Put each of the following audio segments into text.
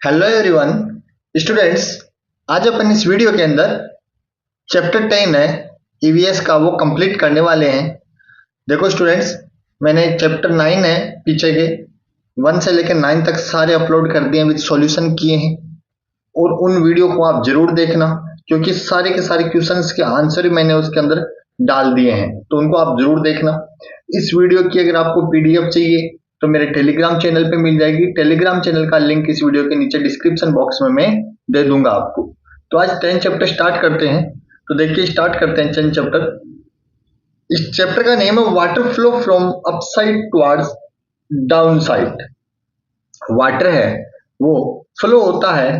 Hello everyone students. आज अपन इस video के अंदर चैप्टर 10 है ईवीएस का वो कंप्लीट करने वाले हैं। देखो स्टूडेंट्स, मैंने चैप्टर 9 है पीछे के 1 से लेकर 9 तक सारे अपलोड कर दिए हैं, विद सॉल्यूशन किए हैं। और उन वीडियो को आप जरूर देखना, क्योंकि सारे के सारे क्वेश्चंस के आंसर ही मैंने उसके अंदर डाल दिए हैं, तो उनको आप जरूर देखना। इस वीडियो की अगर आपको पीडीएफ चाहिए तो मेरे टेलीग्राम चैनल पे मिल जाएगी। टेलीग्राम चैनल का लिंक इस वीडियो के नीचे डिस्क्रिप्शन बॉक्स में मैं दे दूंगा आपको। तो आज 10 चैप्टर स्टार्ट करते हैं। तो देखिए, स्टार्ट करते हैं 10 चैप्टर। इस चैप्टर का नेम है water flow from upside towards down side. Water है वो फ्लो होता है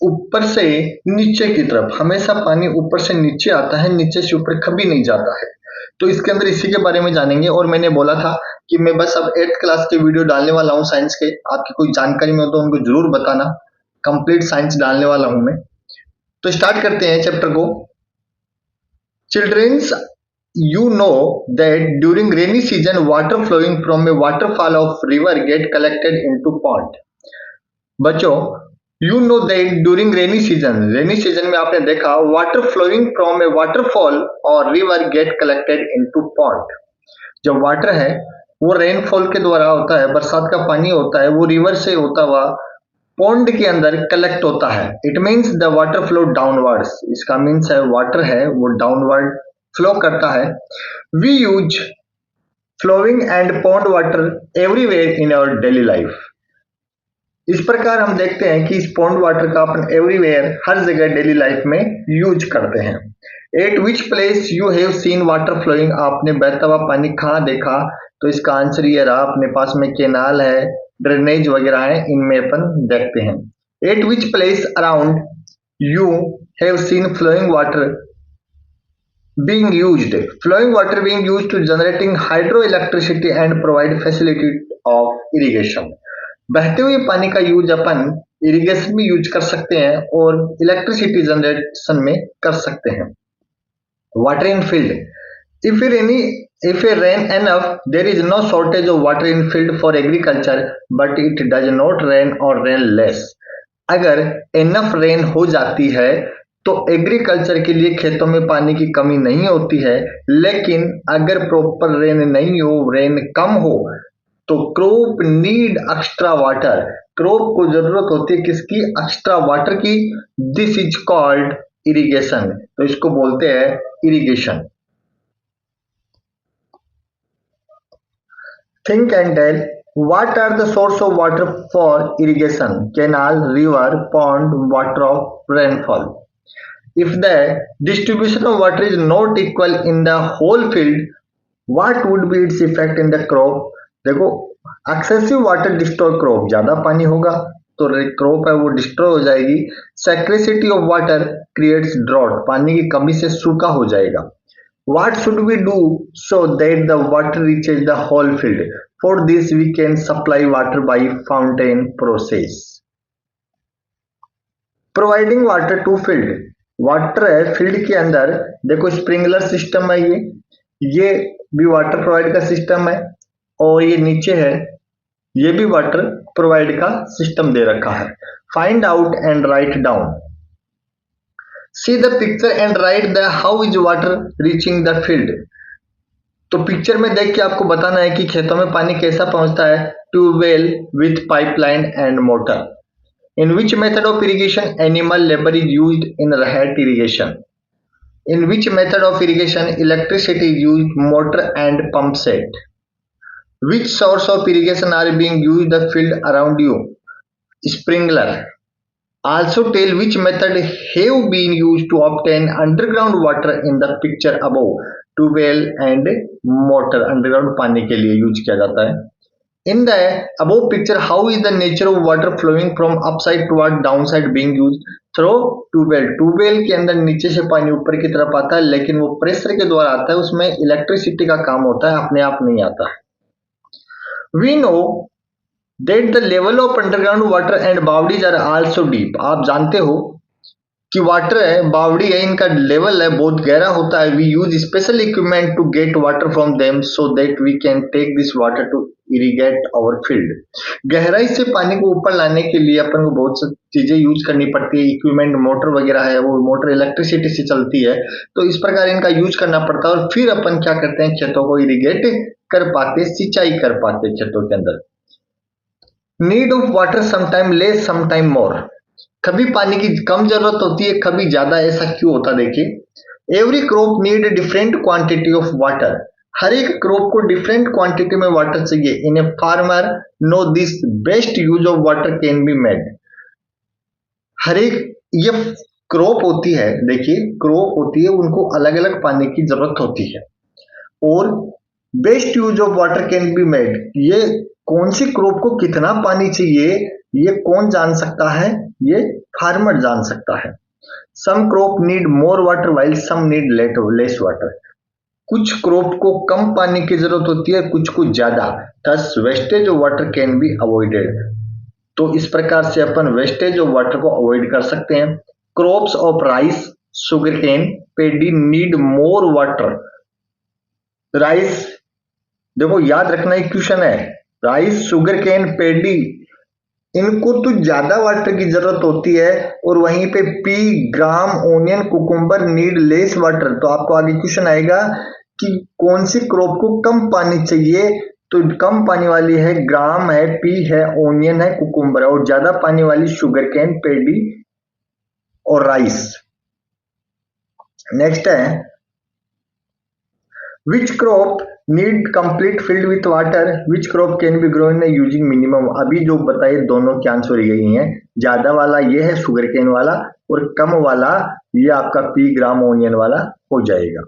ऊपर से नीचे की तरफ। हमेशा पानी ऊपर से नीचे आता है, नीचे से ऊपर कभी नहीं जाता है। तो इसके अंदर इसी के बारे में जानेंगे। और मैंने बोला था कि मैं बस अब 8th क्लास के वीडियो डालने वाला हूँ साइंस के। आपकी कोई जानकारी में हो तो उनको जरूर बताना। कंप्लीट साइंस डालने वाला हूं मैं। तो स्टार्ट करते हैं चैप्टर को। Children's, you know that during rainy season water flowing from a waterfall of river get collected into pond। बच्चों, you know that during rainy season में आपने देखा water flowing from a waterfall और river get collected into pond. जब water है वो rainfall के द्वारा होता है, बरसात का पानी होता है, वो रिवर से होता हुआ पॉन्ड के अंदर कलेक्ट होता है। It means the water flow downwards. इसका मीन्स है वाटर है वो डाउनवर्ड फ्लो करता है। We use flowing and pond water everywhere in our daily life. इस प्रकार हम देखते हैं कि इस पॉन्ड वाटर का अपन एवरीवेयर हर जगह डेली लाइफ में यूज करते हैं। At which place you have seen water flowing. आपने बहता हुआ पानी कहाँ देखा? तो इसका आंसर ये रहा, अपने पास में केनाल है, ड्रेनेज वगैरह है, इनमें अपन देखते हैं। At which place around you have seen flowing water being used। Flowing water being used to generating hydroelectricity and provide facility of irrigation। बहते हुए पानी का यूज अपन इरिगेशन में यूज कर सकते हैं और इलेक्ट्रिसिटी जनरेशन में कर सकते हैं। Water in field, if a rain enough there is no shortage of water in field for agriculture, but it does not rain or rain less। अगर इनफ रेन हो जाती है तो एग्रीकल्चर के लिए खेतों में पानी की कमी नहीं होती है। लेकिन अगर प्रॉपर रेन नहीं हो, रेन कम हो, तो crop need extra water. Crop को जरूरत होती है किसकी? एक्स्ट्रा वाटर की। This is called irrigation. तो इसको बोलते हैं irrigation. Think and tell, what are the source of water for irrigation? Canal, river, pond, water of rainfall। If the distribution of water is not equal in the whole field, what would be its effect in the crop? देखो, excessive water destroy crop. ज्यादा पानी होगा तो crop है वो destroy हो जाएगी। Scarcity of water creates drought. पानी की कमी से सूखा हो जाएगा। What should we do so that the water reaches the whole field? For this we can supply water by fountain process। Providing water to field। Water है field के अंदर, देखो स्प्रिंकलर सिस्टम है, ये भी वाटर प्रोवाइड का system है, और ये नीचे है ये भी वाटर प्रोवाइड का सिस्टम दे रखा है। Find out and write down. See the picture and right the how is water reaching the field. तो पिक्चर में देख के आपको बताना है कि खेतों में पानी कैसा पहुंचता है। Tubewell with pipeline and motor. In which method of irrigation animal labor is used in rahat irrigation? In which method of irrigation electricity is used, motor and pump set? Which source of irrigation are being used the field around you? Sprinkler। Also tell which method have been used to obtain underground water in the picture above। Tubewell and motor underground पानी के लिए use किया जाता है। In the above picture, how is the nature of water flowing from upside toward downside being used through tubewell? Tubewell के अंदर नीचे से पानी ऊपर की तरफ आता है, लेकिन वो प्रेशर के द्वारा आता है, उसमें इलेक्ट्रिसिटी का काम होता है, अपने आप नहीं आता है। We know that the level of underground water and bodies are also deep। आप जानते हो कि वाटर है, बावड़ी है, इनका लेवल है बहुत गहरा होता है। We use special equipment to get water from them so that we can take this water to irrigate our field. गहराई से पानी को ऊपर लाने के लिए अपन को बहुत सी चीजें यूज करनी पड़ती है। इक्विपमेंट मोटर वगैरह है, वो मोटर इलेक्ट्रिसिटी से चलती है, तो इस प्रकार इनका यूज करना पड़ता है। और फिर अपन क्या करते हैं, खेतों को इरिगेट कर पाते, सिंचाई कर पाते खेतों के अंदर। Need of water sometime less sometime more. कभी पानी की कम जरूरत होती है, कभी ज्यादा। ऐसा क्यों होता, देखिए। Every crop need different quantity of water. हर एक क्रॉप को डिफरेंट क्वांटिटी में वाटर चाहिए। In a farmer know this best use of water can be made. हर एक ये क्रॉप होती है, देखिए क्रॉप होती है, उनको अलग अलग पानी की जरूरत होती है। और best use of water can be made, ये कौन सी क्रॉप को कितना पानी चाहिए ये कौन जान सकता है, ये फार्मर जान सकता है। Some crop need more water while some need less water. कुछ क्रॉप को कम पानी की जरूरत होती है, कुछ को ज्यादा। Thus wastage of water can be avoided. तो इस प्रकार से अपन वेस्टेज ऑफ वाटर को अवॉइड कर सकते हैं। Crops of rice, sugar cane, paddy need more water. Rice, देखो याद रखना एक क्वेश्चन है। राइस, शुगर केन, पेडी, इनको तो ज्यादा वाटर की जरूरत होती है। और वहीं पे pea, gram, onion, cucumber need less water. तो आपको आगे क्वेश्चन आएगा कि कौन सी क्रॉप को कम पानी चाहिए। तो कम पानी वाली है ग्राम है, पी है, ओनियन है, कुकुम्बर है। और ज्यादा पानी वाली शुगर केन, पेडी और राइस। नेक्स्ट है which crop need complete field with water, which crop can be grown using minimum. अभी जो बताए दोनों के आंसर यही है। ज्यादा वाला ये है शुगर केन वाला, और कम वाला ये आपका पी, ग्राम, ओनियन वाला हो जाएगा।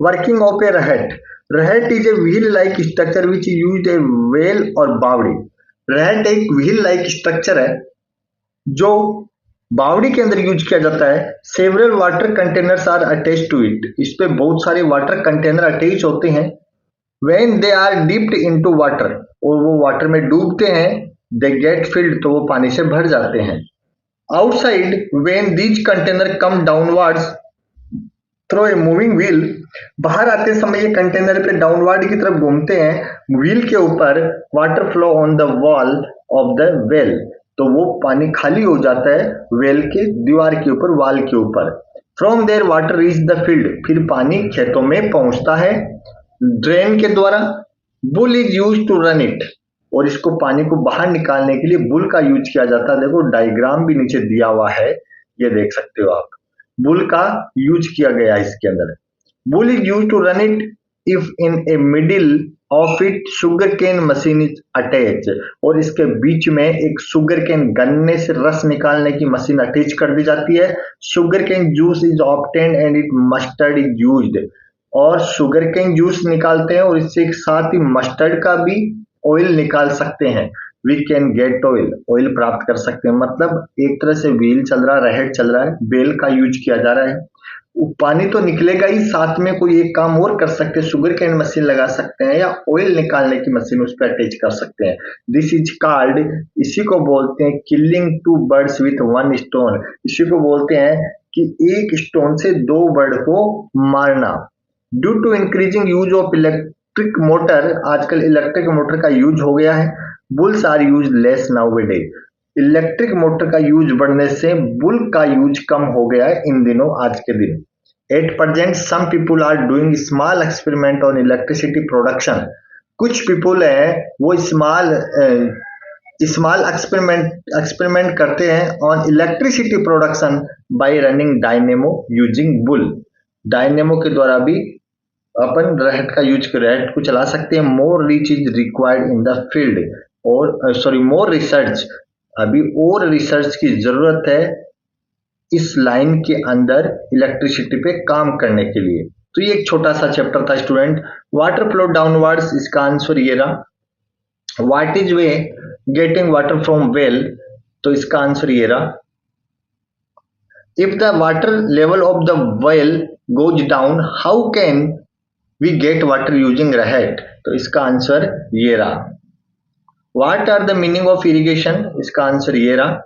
Working of a rahat. Rahat is a wheel like structure which use a well और बावड़ी। रहट एक व्हील लाइक स्ट्रक्चर है जो बावड़ी के अंदर यूज किया जाता है। Several water containers are attach to it. इस पे बहुत सारे वाटर कंटेनर अटैच होते हैं। When they are dipped into water, और वो वाटर में डूबते हैं, दे गेट फिल्ड, तो वो पानी से भर जाते हैं। Outside when these container come downwards through a moving wheel, बाहर आते समय ये कंटेनर पे डाउनवर्ड की तरफ घूमते हैं व्हील के ऊपर। Water flow on the wall of the well, तो वो पानी खाली हो जाता है वेल के दीवार के ऊपर, वॉल के ऊपर। From there water reach the field, फिर पानी खेतों में पहुंचता है ड्रेन के द्वारा। Bull is use to run it, और इसको पानी को बाहर निकालने के लिए बुल का यूज किया जाता है। देखो डायग्राम भी नीचे दिया हुआ है, ये देख सकते हो आप। बुल का यूज किया गया है इसके अंदर। Bull is use to run it if in a middle of it sugar cane machine is attach, और इसके बीच में एक शुगर केन, गन्ने से रस निकालने की मशीन अटैच कर दी जाती है। Sugar cane juice is obtained and it mustard is used, और शुगर केन जूस निकालते हैं और इससे एक साथ ही मस्टर्ड का भी ऑयल निकाल सकते हैं। We can get oil, oil प्राप्त कर सकते हैं। मतलब एक तरह से व्हील चल रहा है, रहट चल रहा है, बेल का यूज किया जा रहा है। वो पानी तो निकलेगा ही, साथ में कोई एक काम और कर सकते हैं, शुगर केन मशीन लगा सकते हैं, या ऑयल निकालने की मशीन उस पर अटैच कर सकते हैं। दिस इज कॉल्ड, इसी को बोलते हैं killing two birds with one stone. इसी को बोलते हैं कि एक स्टोन से दो बर्ड को मारना। Due to increasing use of electric motor, आजकल इलेक्ट्रिक मोटर का यूज हो गया है। Bulls are useless nowadays, electric motor का यूज बढ़ने से बुल का यूज कम हो गया है इन दिनों, आज के दिन। At present some people are doing small experiment on electricity production. कुछ पीपुल है वो स्मॉल स्मॉल एक्सपेरिमेंट करते हैं on electricity production by running dynamo using bull. Dynamo के द्वारा भी अपन रहट का यूज कर रहट को चला सकते हैं। More rich is required in the field, और सॉरी मोर रिसर्च, अभी और रिसर्च की जरूरत है इस लाइन के अंदर इलेक्ट्रिसिटी पे काम करने के लिए। तो ये एक छोटा सा चैप्टर था स्टूडेंट। वाटर फ्लो डाउनवर्ड्स, इसका आंसर ये रहा। What is way getting water from well, तो इसका आंसर ये रहा। If the water level of the well goes down how can we get water using rahat, तो इसका आंसर ये रहा। What are the meaning of irrigation, इसका आंसर ये रहा।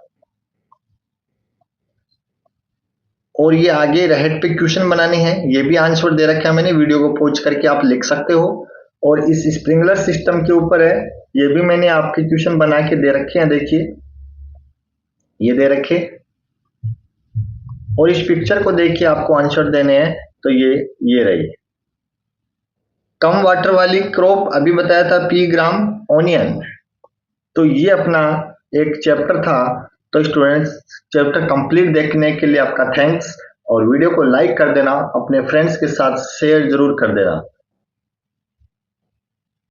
और ये आगे रेड पे क्वेश्चन बनाने हैं, ये भी आंसर दे रखा है मैंने, वीडियो को पॉज करके आप लिख सकते हो। और इस स्प्रिंकलर सिस्टम के ऊपर है, ये भी मैंने आपके क्वेश्चन बना के दे रखे हैं, देखिए ये दे रखे। और इस पिक्चर को देख के आपको आंसर देने हैं, तो ये रही। कम वाटर वाली क्रॉप अभी बताया था पी ग्राम ऑनियन, तो ये अपना एक चैप्टर था। तो स्टूडेंट्स, चैप्टर कंप्लीट देखने के लिए आपका थैंक्स, और वीडियो को लाइक कर देना, अपने फ्रेंड्स के साथ शेयर जरूर कर देना।